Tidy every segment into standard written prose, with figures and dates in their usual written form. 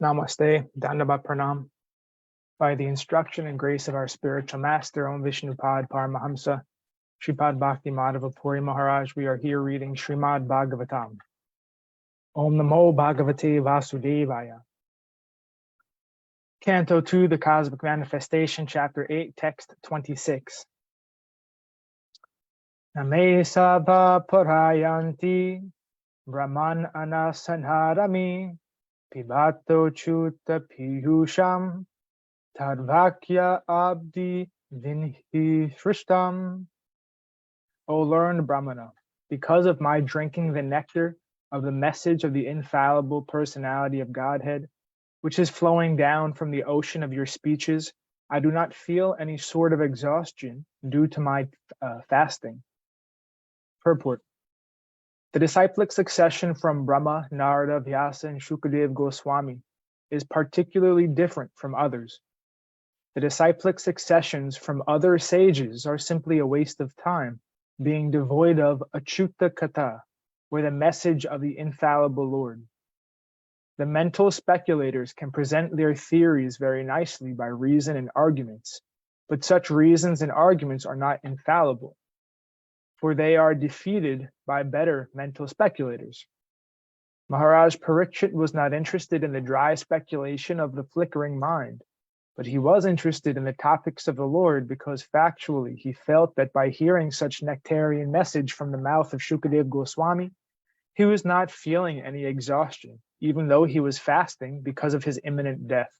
Namaste, Dandava Pranam. By the instruction and grace of our spiritual master, Om Vishnupad Paramahamsa, Shripad Bhakti Madhava Puri Maharaj, we are here reading Srimad Bhagavatam. Om Namo Bhagavate Vasudevaya. Canto 2, the Cosmic Manifestation, Chapter 8, Text 26. Name Sabha Purayanti Brahman Anasanharami Pibato Chuta Piyusham Tadvakya Abdi Vinhi Shrishtam. O learned Brahmana, because of my drinking the nectar of the message of the infallible personality of Godhead, which is flowing down from the ocean of your speeches, I do not feel any sort of exhaustion due to my fasting. Purport. The disciplic succession from Brahma, Narada, Vyasa, and Shukadev Goswami is particularly different from others. The disciplic successions from other sages are simply a waste of time, being devoid of achyuta katha, or the message of the infallible Lord. The mental speculators can present their theories very nicely by reason and arguments, but such reasons and arguments are not infallible, for they are defeated by better mental speculators. Maharaj Parīkṣit was not interested in the dry speculation of the flickering mind, but he was interested in the topics of the Lord because factually he felt that by hearing such nectarian message from the mouth of Shukadev Goswami, he was not feeling any exhaustion, even though he was fasting because of his imminent death.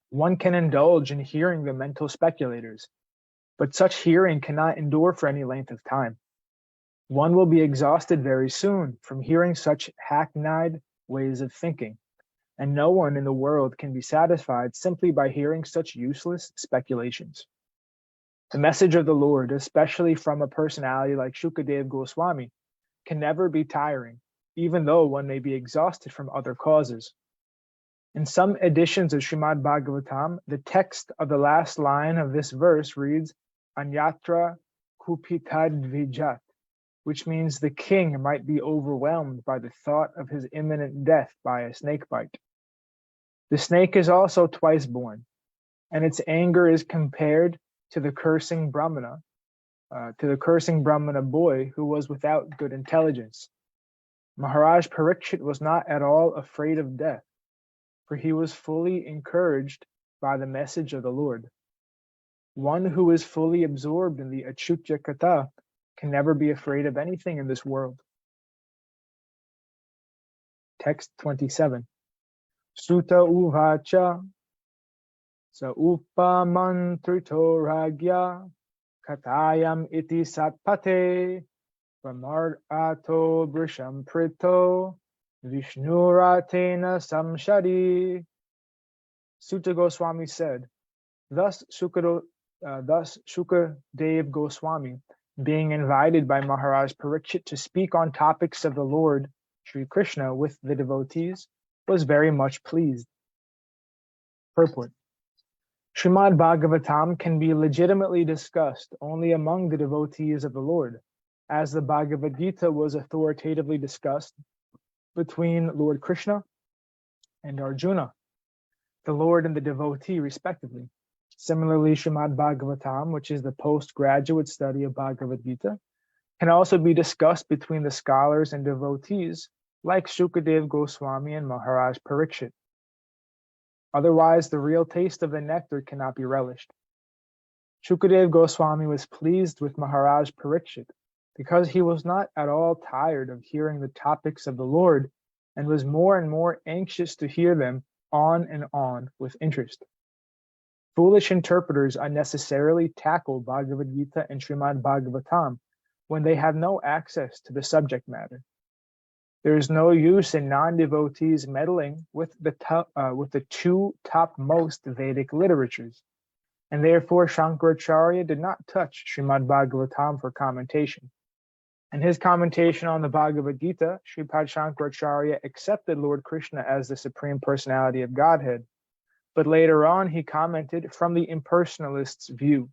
One can indulge in hearing the mental speculators, but such hearing cannot endure for any length of time. One will be exhausted very soon from hearing such hackneyed ways of thinking, and no one in the world can be satisfied simply by hearing such useless speculations. The message of the Lord, especially from a personality like Shukadev Goswami, can never be tiring, even though one may be exhausted from other causes. In some editions of Srimad Bhagavatam, the text of the last line of this verse reads, Anyatra Kupitadvijat, which means the king might be overwhelmed by the thought of his imminent death by a snake bite. The snake is also twice born, and its anger is compared to the cursing Brahmana, boy who was without good intelligence. Maharaj Parīkṣit was not at all afraid of death, for he was fully encouraged by the message of the Lord. One who is fully absorbed in the achyuta katha can never be afraid of anything in this world. Text 27. Suta uvacha sa upamantrito ragya katayam iti satpate Pramar'ato brisham prito Vishnuratena samshadi. Suta Goswami said, Thus Shukadev Goswami, being invited by Maharaj Parīkṣit to speak on topics of the Lord Sri Krishna with the devotees, was very much pleased. Purport. Srimad Bhagavatam can be legitimately discussed only among the devotees of the Lord, as the Bhagavad Gita was authoritatively discussed between Lord Krishna and Arjuna, the Lord and the devotee respectively. Similarly, Srimad Bhagavatam, which is the postgraduate study of Bhagavad Gita, can also be discussed between the scholars and devotees like Shukadev Goswami and Maharaj Parīkṣit. Otherwise, the real taste of the nectar cannot be relished. Shukadev Goswami was pleased with Maharaj Parīkṣit because he was not at all tired of hearing the topics of the Lord and was more and more anxious to hear them on and on with interest. Foolish interpreters unnecessarily tackle Bhagavad Gita and Srimad Bhagavatam when they have no access to the subject matter. There is no use in non-devotees meddling with the two topmost Vedic literatures, and therefore Shankaracharya did not touch Srimad Bhagavatam for commentation. In his commentation on the Bhagavad Gita, Sripad Shankaracharya accepted Lord Krishna as the Supreme Personality of Godhead, but later on he commented from the impersonalist's view.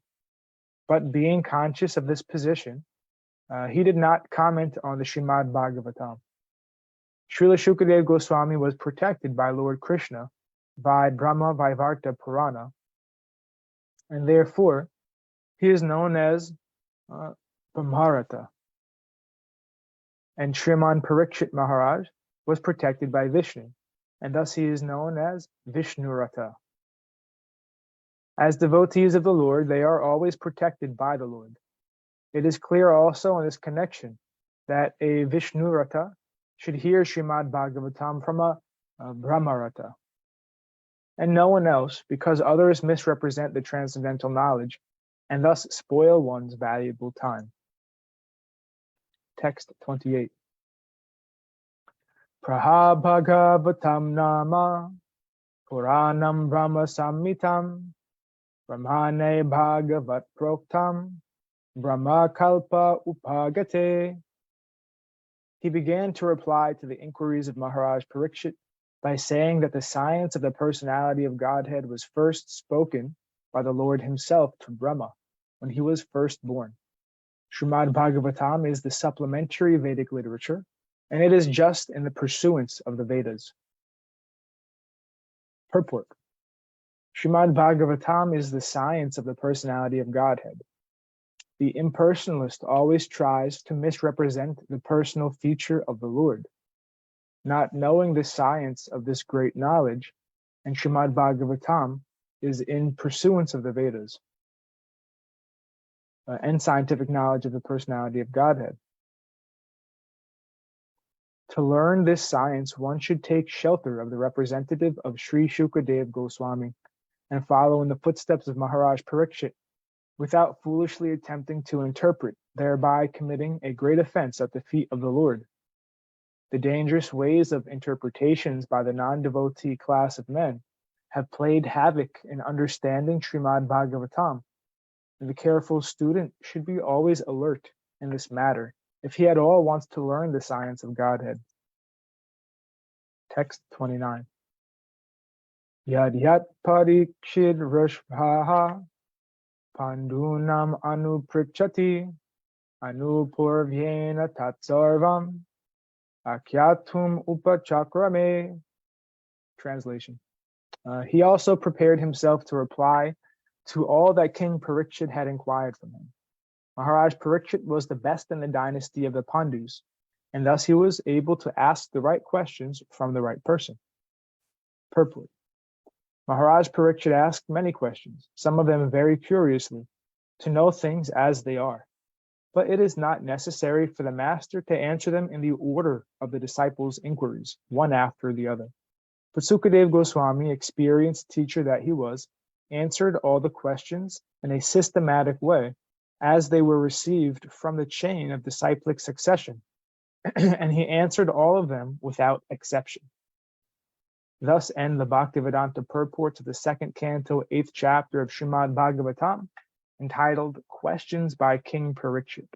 But being conscious of this position, he did not comment on the Srimad Bhagavatam. Srila Shukadeva Goswami was protected by Lord Krishna by Brahma Vaivarta Purana, and therefore he is known as Brahmarata. And Shriman Parīkṣit Maharaj was protected by Vishnu, and thus he is known as Vishnurata. As devotees of the Lord, they are always protected by the Lord. It is clear also in this connection that a Vishnurata should hear Srimad Bhagavatam from a Brahmarata, and no one else, because others misrepresent the transcendental knowledge and thus spoil one's valuable time. Text 28. Praha Bhagavatam Nama Puranam Brahma Samhitam Brahmane Bhagavat Proktam Brahma Kalpa Upagate. He began to reply to the inquiries of Maharaj Parīkṣit by saying that the science of the personality of Godhead was first spoken by the Lord himself to Brahma when he was first born. Srimad Bhagavatam is the supplementary Vedic literature, and it is just in the pursuance of the Vedas. Purport. Srimad Bhagavatam is the science of the personality of Godhead. The impersonalist always tries to misrepresent the personal feature of the Lord. Not knowing the science of this great knowledge, and Srimad Bhagavatam is in pursuance of the Vedas and scientific knowledge of the personality of Godhead. To learn this science, one should take shelter of the representative of Sri Shukadeva Goswami and follow in the footsteps of Maharaj Parīkṣit without foolishly attempting to interpret, thereby committing a great offense at the feet of the Lord. The dangerous ways of interpretations by the non-devotee class of men have played havoc in understanding Srimad Bhagavatam, and the careful student should be always alert in this matter if he at all wants to learn the science of Godhead. Text 29. Yad yat parikshid rashbhaha pandunam anuprichati anupurvyena tatsarvam akyatum upachakrame. Translation. He also prepared himself to reply to all that King Parīkṣit had inquired from him. Maharaj Parīkṣit was the best in the dynasty of the Pandus, and thus he was able to ask the right questions from the right person. Purport. Maharaj Parīkṣit asked many questions, some of them very curiously, to know things as they are. But it is not necessary for the master to answer them in the order of the disciples' inquiries, one after the other. But Sukadeva Goswami, experienced teacher that he was, answered all the questions in a systematic way as they were received from the chain of disciplic succession, and he answered all of them without exception. Thus end the Bhaktivedanta purport to the second canto, 8th chapter of Srimad Bhagavatam, entitled Questions by King Parīkṣit.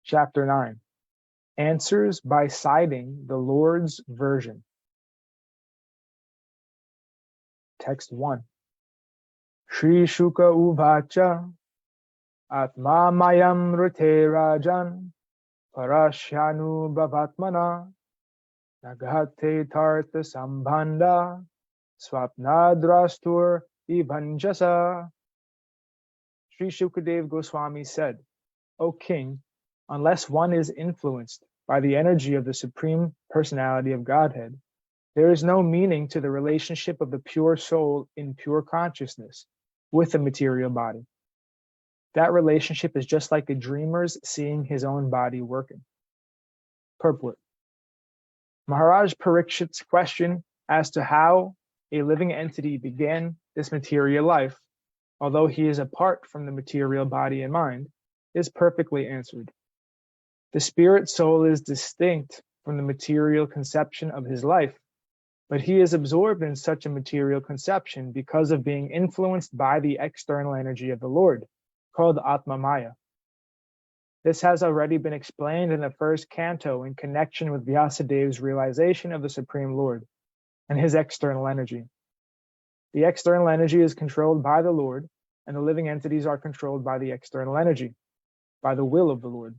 Chapter 9. Answers by citing the Lord's version. Text 1. Shri Shuka Uvacha Atma Mayam Rute Rajan Parashyanu Bhavatmana Naghate Tartha Sambhanda Swapnadrastur Ivanjasa. Sri Shukadeva Goswami said, O king, unless one is influenced by the energy of the Supreme Personality of Godhead, there is no meaning to the relationship of the pure soul in pure consciousness with the material body. That relationship is just like a dreamer's seeing his own body working. Purport. Maharaj Parīkṣit's question as to how a living entity began this material life, although he is apart from the material body and mind, is perfectly answered. The spirit soul is distinct from the material conception of his life, but he is absorbed in such a material conception because of being influenced by the external energy of the Lord, called Atma Maya. This has already been explained in the first canto in connection with Vyasadev's realization of the Supreme Lord and his external energy. The external energy is controlled by the Lord, and the living entities are controlled by the external energy, by the will of the Lord.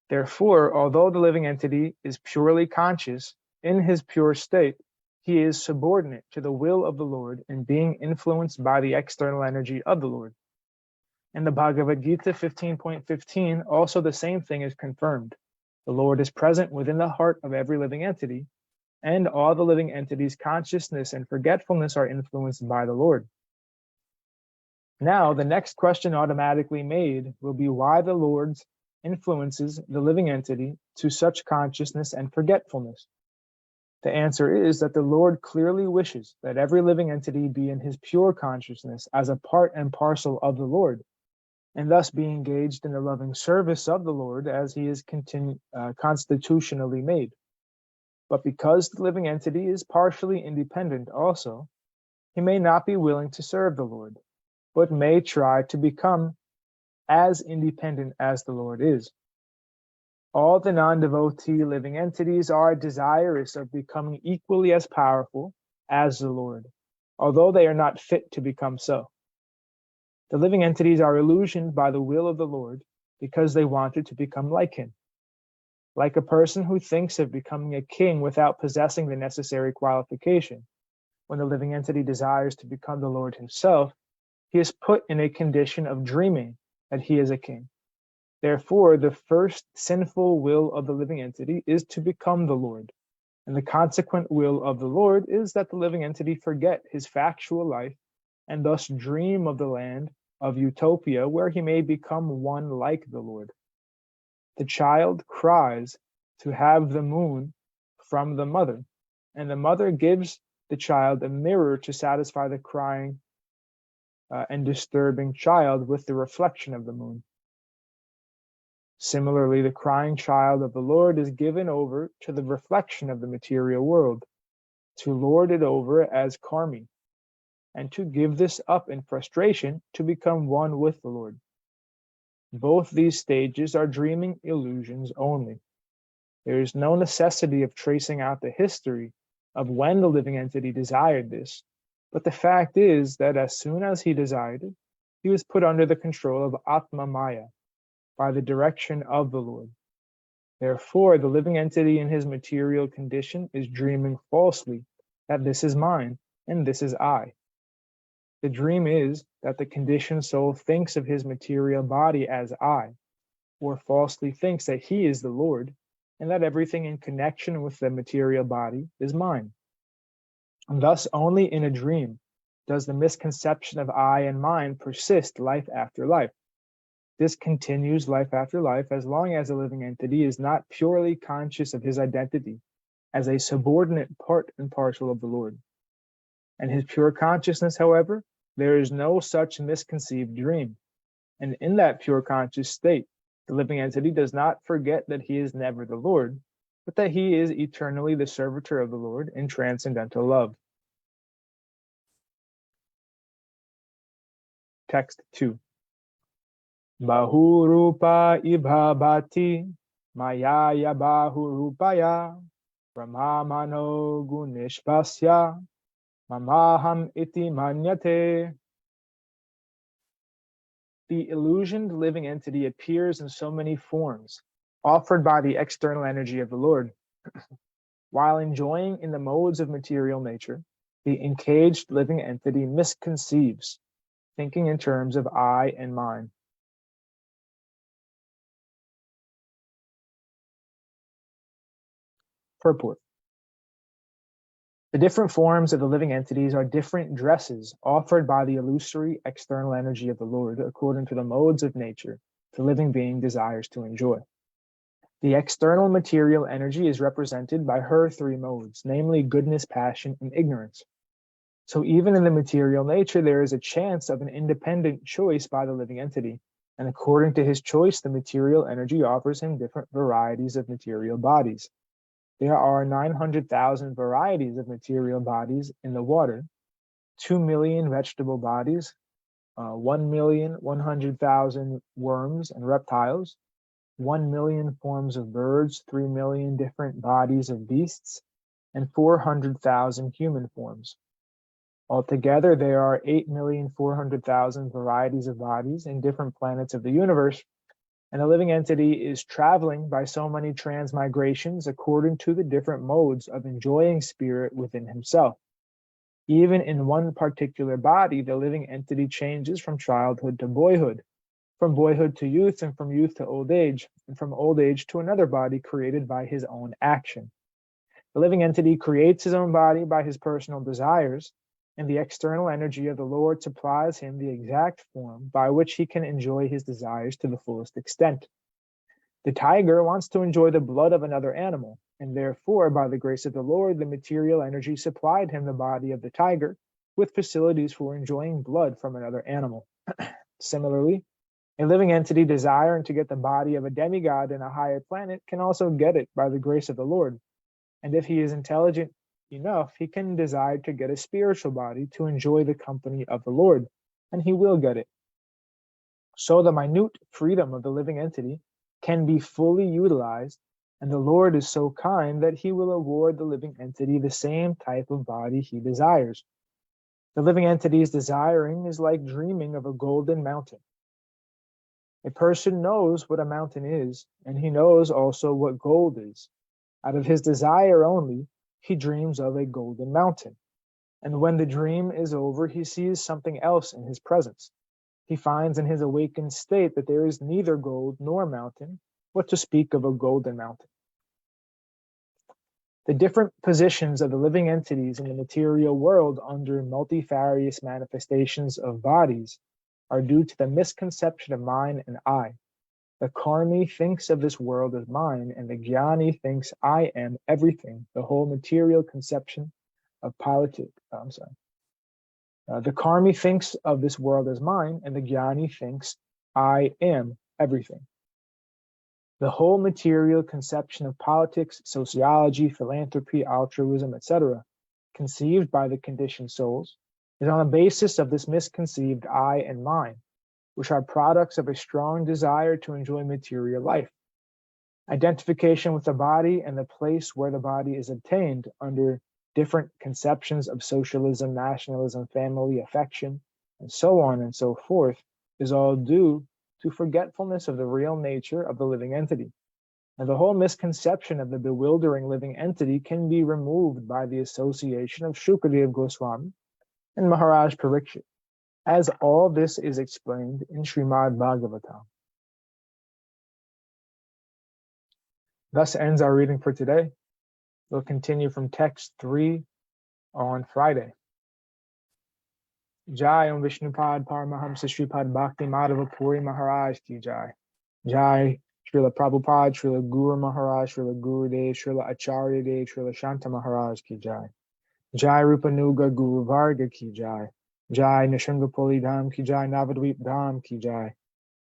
Therefore, although the living entity is purely conscious in his pure state, he is subordinate to the will of the Lord and being influenced by the external energy of the Lord. In the Bhagavad Gita 15.15, also the same thing is confirmed. The Lord is present within the heart of every living entity, and all the living entities' consciousness and forgetfulness are influenced by the Lord. Now, the next question automatically made will be why the Lord influences the living entity to such consciousness and forgetfulness. The answer is that the Lord clearly wishes that every living entity be in his pure consciousness as a part and parcel of the Lord, and thus be engaged in the loving service of the Lord as he is constitutionally made. But because the living entity is partially independent also, he may not be willing to serve the Lord, but may try to become as independent as the Lord is. All the non-devotee living entities are desirous of becoming equally as powerful as the Lord, although they are not fit to become so. The living entities are illusioned by the will of the Lord because they wanted to become like him. Like a person who thinks of becoming a king without possessing the necessary qualification, when the living entity desires to become the Lord himself, he is put in a condition of dreaming that he is a king. Therefore, the first sinful will of the living entity is to become the Lord, and the consequent will of the Lord is that the living entity forget his factual life and thus dream of the land of utopia where he may become one like the Lord. The child cries to have the moon from the mother, and the mother gives the child a mirror to satisfy the crying and disturbing child with the reflection of the moon. Similarly, the crying child of the Lord is given over to the reflection of the material world, to lord it over as karmi, and to give this up in frustration to become one with the Lord. Both these stages are dreaming illusions only. There is no necessity of tracing out the history of when the living entity desired this, but the fact is that as soon as he desired it, he was put under the control of Atma Maya, by the direction of the Lord. Therefore, the living entity in his material condition is dreaming falsely that this is mine and this is I. The dream is that the conditioned soul thinks of his material body as I, or falsely thinks that he is the Lord, and that everything in connection with the material body is mine. And thus, only in a dream does the misconception of I and mine persist life after life. This continues life after life as long as a living entity is not purely conscious of his identity as a subordinate part and parcel of the Lord. And his pure consciousness, however, there is no such misconceived dream. And in that pure conscious state, the living entity does not forget that he is never the Lord, but that he is eternally the servitor of the Lord in transcendental love. Text 2. Bahurupa ibhabati mayaya bahurupaya brahmano gunishpasya mamaham iti manyate. The illusioned living entity appears in so many forms, offered by the external energy of the Lord. While enjoying in the modes of material nature, the encaged living entity misconceives, thinking in terms of I and mine. Purport. The different forms of the living entities are different dresses offered by the illusory external energy of the Lord according to the modes of nature the living being desires to enjoy. The external material energy is represented by her three modes, namely goodness, passion, and ignorance. So even in the material nature, there is a chance of an independent choice by the living entity, and according to his choice, the material energy offers him different varieties of material bodies. There are 900,000 varieties of material bodies in the water, 2 million vegetable bodies, 1,100,000 worms and reptiles, 1 million forms of birds, 3 million different bodies of beasts, and 400,000 human forms. Altogether, there are 8,400,000 varieties of bodies in different planets of the universe, and a living entity is traveling by so many transmigrations according to the different modes of enjoying spirit within himself. Even in one particular body, the living entity changes from childhood to boyhood, from boyhood to youth, and from youth to old age, and from old age to another body created by his own action. The living entity creates his own body by his personal desires, and the external energy of the Lord supplies him the exact form by which he can enjoy his desires to the fullest extent. The tiger wants to enjoy the blood of another animal, and therefore, by the grace of the Lord, the material energy supplied him the body of the tiger with facilities for enjoying blood from another animal. Similarly, a living entity desiring to get the body of a demigod in a higher planet can also get it by the grace of the Lord. And if he is intelligent enough, he can desire to get a spiritual body to enjoy the company of the Lord, and he will get it. So the minute freedom of the living entity can be fully utilized, and the Lord is so kind that he will award the living entity the same type of body he desires. The living entity's desiring is like dreaming of a golden mountain. A person knows what a mountain is, and he knows also what gold is. Out of his desire only, he dreams of a golden mountain. And when the dream is over, he sees something else in his presence. He finds in his awakened state that there is neither gold nor mountain, what to speak of a golden mountain. The different positions of the living entities in the material world under multifarious manifestations of bodies are due to the misconception of mine and I. The karmi thinks of this world as mine, and the jnani thinks I am everything, the whole material conception of politics. The karmi thinks of this world as mine, and the jnani thinks I am everything. The whole material conception of politics, sociology, philanthropy, altruism, etc., conceived by the conditioned souls, is on the basis of this misconceived I and mine, which are products of a strong desire to enjoy material life. Identification with the body and the place where the body is obtained under different conceptions of socialism, nationalism, family, affection, and so on and so forth is all due to forgetfulness of the real nature of the living entity. And the whole misconception of the bewildering living entity can be removed by the association of Shukadev Goswami and Maharaj Parīkṣit, as all this is explained in Srimad Bhagavatam. Thus ends our reading for today. We'll continue from text 3 on Friday. Jai Om Vishnupad Paramahamsa Shripad Bhakti Madhava Puri Maharaj Ki Jai. Jai Srila Prabhupada, Srila Guru Maharaj, Srila Gurudev, Srila Acharya Dev, Srila Shanta Maharaj Ki Jai. Jai Rupanuga Guru Varga Ki Jai. Jai Nishangapoli Dham Ki Jai, Navadvip Dham Ki Jai.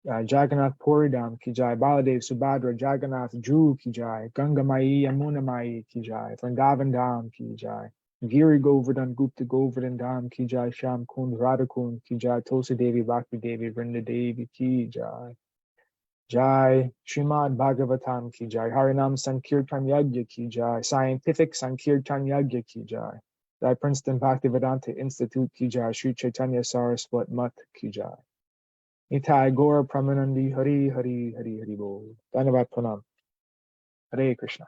Jagannath Puri Dham Ki Jai, Baladev Subhadra Jagannath Dhruv Ki Jai, Ganga Mai Yamuna Mai Ki Jai, Vrindavan Dham Ki Jai, Giri Govardhan Gupta Govardhan Dham Ki Jai, Sham Kund Radha Kund Ki Jai, Tulsi Devi Bhakti Devi Vrinda Devi Ki Jai. Jai Srimad Bhagavatam Ki Jai, Harinam Sankirtan Yagya Ki Jai, Scientific Sankirtan Yagya Ki Jai, Jai Princeton Bhaktivedanta Institute Ki Jai, Sri Chaitanya Saraswat Mat Ki Jai. Nitai Gaur Pramanandi Hari Hari Hari Hari Bol. Dhanyavad Pranam. Hare Krishna.